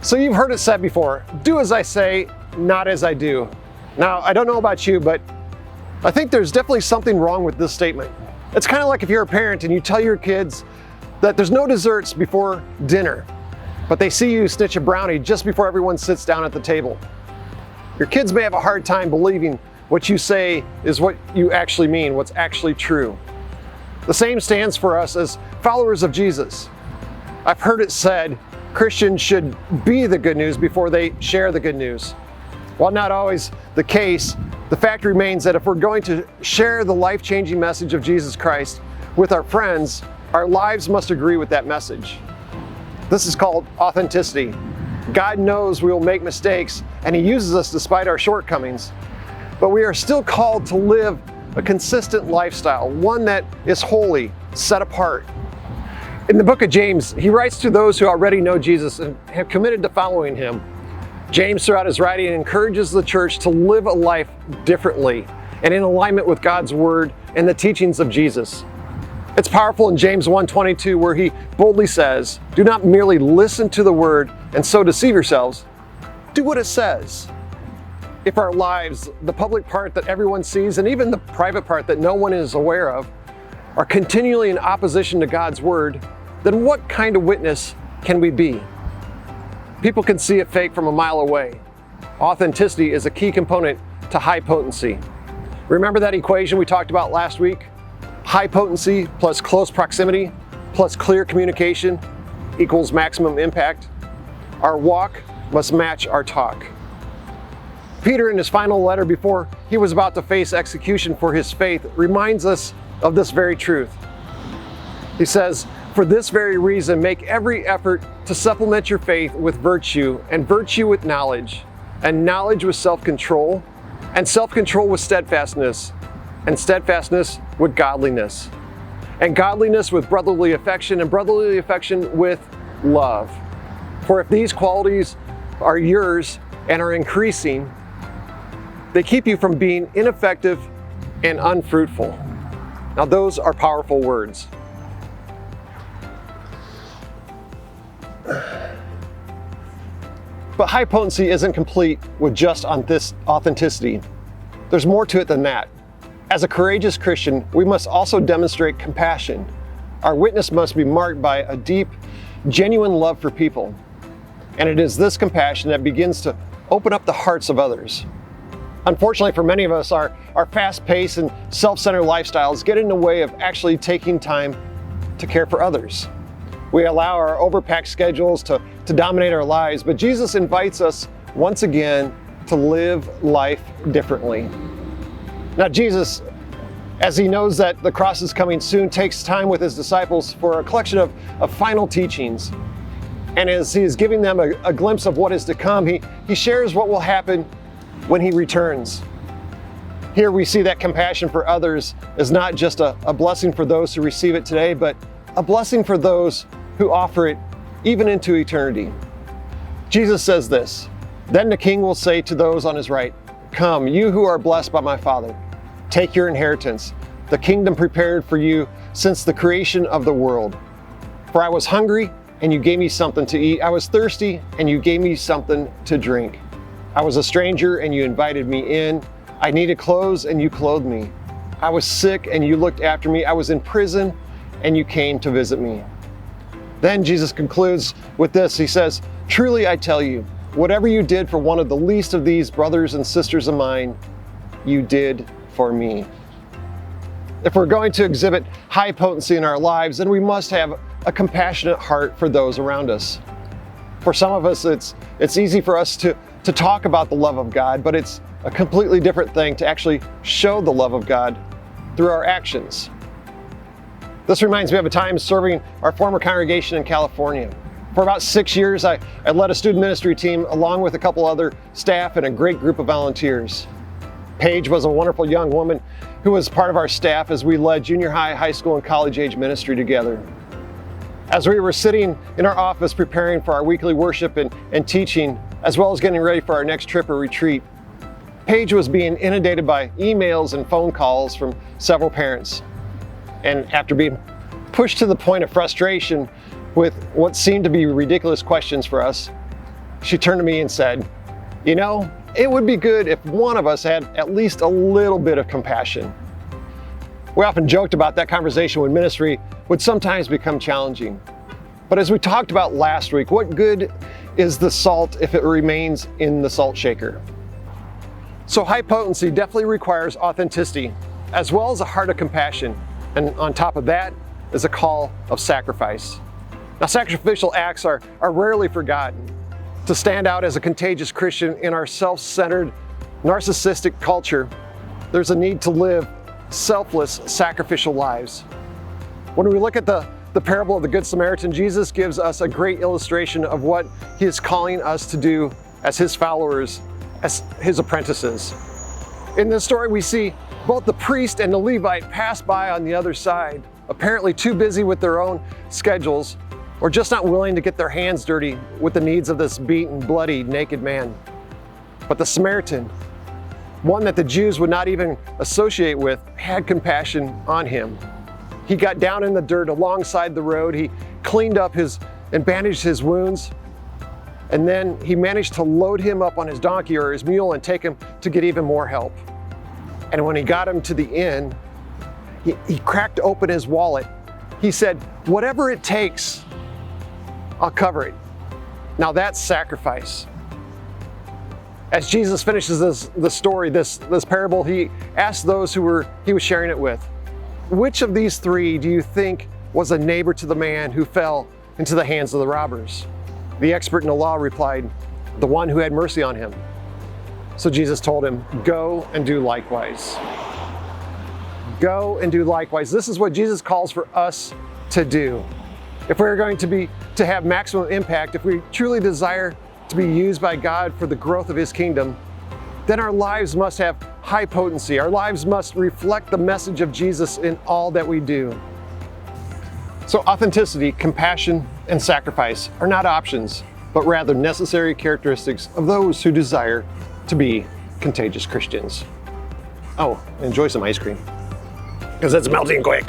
So you've heard it said before, do as I say, not as I do. Now, I don't know about you, but I think there's definitely something wrong with this statement. It's kind of like if you're a parent and you tell your kids that there's no desserts before dinner, but they see you snitch a brownie just before everyone sits down at the table. Your kids may have a hard time believing what you say is what you actually mean, what's actually true. The same stands for us as followers of Jesus. I've heard it said, Christians should be the good news before they share the good news. While not always the case, the fact remains that if we're going to share the life-changing message of Jesus Christ with our friends, our lives must agree with that message. This is called authenticity. God knows we will make mistakes, and He uses us despite our shortcomings. But we are still called to live a consistent lifestyle, one that is holy, set apart. In the book of James, he writes to those who already know Jesus and have committed to following Him. James, throughout his writing, encourages the church to live a life differently and in alignment with God's Word and the teachings of Jesus. It's powerful in James 1:22, where he boldly says, do not merely listen to the Word and so deceive yourselves. Do what it says. If our lives, the public part that everyone sees and even the private part that no one is aware of, are continually in opposition to God's Word, then what kind of witness can we be? People can see a fake from a mile away. Authenticity is a key component to high potency. Remember that equation we talked about last week? High potency plus close proximity plus clear communication equals maximum impact. Our walk must match our talk. Peter, in his final letter before he was about to face execution for his faith, reminds us of this very truth. He says, for this very reason, make every effort to supplement your faith with virtue, and virtue with knowledge, and knowledge with self-control, and self-control with steadfastness, and steadfastness with godliness, and godliness with brotherly affection, and brotherly affection with love. For if these qualities are yours and are increasing, they keep you from being ineffective and unfruitful. Now, those are powerful words. But high potency isn't complete with just on this authenticity. There's more to it than that. As a courageous Christian, we must also demonstrate compassion. Our witness must be marked by a deep, genuine love for people. And it is this compassion that begins to open up the hearts of others. Unfortunately for many of us, our fast-paced and self-centered lifestyles get in the way of actually taking time to care for others. We allow our overpacked schedules to dominate our lives, but Jesus invites us once again to live life differently. Now, Jesus, as He knows that the cross is coming soon, takes time with His disciples for a collection of final teachings. And as He is giving them a glimpse of what is to come, He shares what will happen when He returns. Here we see that compassion for others is not just a blessing for those who receive it today, but a blessing for those who offer it even into eternity. Jesus says this, then the King will say to those on His right, come, you who are blessed by my Father, take your inheritance, the kingdom prepared for you since the creation of the world. For I was hungry, and you gave me something to eat. I was thirsty, and you gave me something to drink. I was a stranger, and you invited me in. I needed clothes, and you clothed me. I was sick, and you looked after me. I was in prison, and you came to visit me. Then Jesus concludes with this. He says, truly I tell you, whatever you did for one of the least of these brothers and sisters of mine, you did for me. If we're going to exhibit high potency in our lives, then we must have a compassionate heart for those around us. For some of us, it's easy for us to talk about the love of God, but it's a completely different thing to actually show the love of God through our actions. This reminds me of a time serving our former congregation in California. For about 6 years, I led a student ministry team along with a couple other staff and a great group of volunteers. Paige was a wonderful young woman who was part of our staff as we led junior high, high school, and college age ministry together. As we were sitting in our office preparing for our weekly worship and teaching, as well as getting ready for our next trip or retreat, Paige was being inundated by emails and phone calls from several parents. And after being pushed to the point of frustration with what seemed to be ridiculous questions for us, she turned to me and said, "You know, it would be good if one of us had at least a little bit of compassion." We often joked about that conversation when ministry would sometimes become challenging. But as we talked about last week, what good is the salt if it remains in the salt shaker? So high potency definitely requires authenticity, as well as a heart of compassion. And on top of that is a call of sacrifice. Now, sacrificial acts are rarely forgotten. To stand out as a contagious Christian in our self-centered, narcissistic culture, there's a need to live selfless, sacrificial lives. When we look at the parable of the Good Samaritan, Jesus gives us a great illustration of what he is calling us to do as his followers, as his apprentices. In this story, we see both the priest and the Levite pass by on the other side, apparently too busy with their own schedules, or just not willing to get their hands dirty with the needs of this beaten, bloody, naked man. But the Samaritan, one that the Jews would not even associate with, had compassion on him. He got down in the dirt alongside the road, he cleaned up and bandaged his wounds, and then he managed to load him up on his donkey or his mule and take him to get even more help. And when he got him to the inn, he cracked open his wallet. He said, "Whatever it takes, I'll cover it." Now that's sacrifice. As Jesus finishes the story, this parable, he asked those he was sharing it with, "Which of these three do you think was a neighbor to the man who fell into the hands of the robbers?" The expert in the law replied, "The one who had mercy on him." So Jesus told him, "Go and do likewise." Go and do likewise. This is what Jesus calls for us to do. If we're going to have maximum impact, if we truly desire to be used by God for the growth of his kingdom, then our lives must have high potency. Our lives must reflect the message of Jesus in all that we do. So authenticity, compassion, and sacrifice are not options, but rather necessary characteristics of those who desire to be contagious Christians. Oh, enjoy some ice cream, because it's melting quick.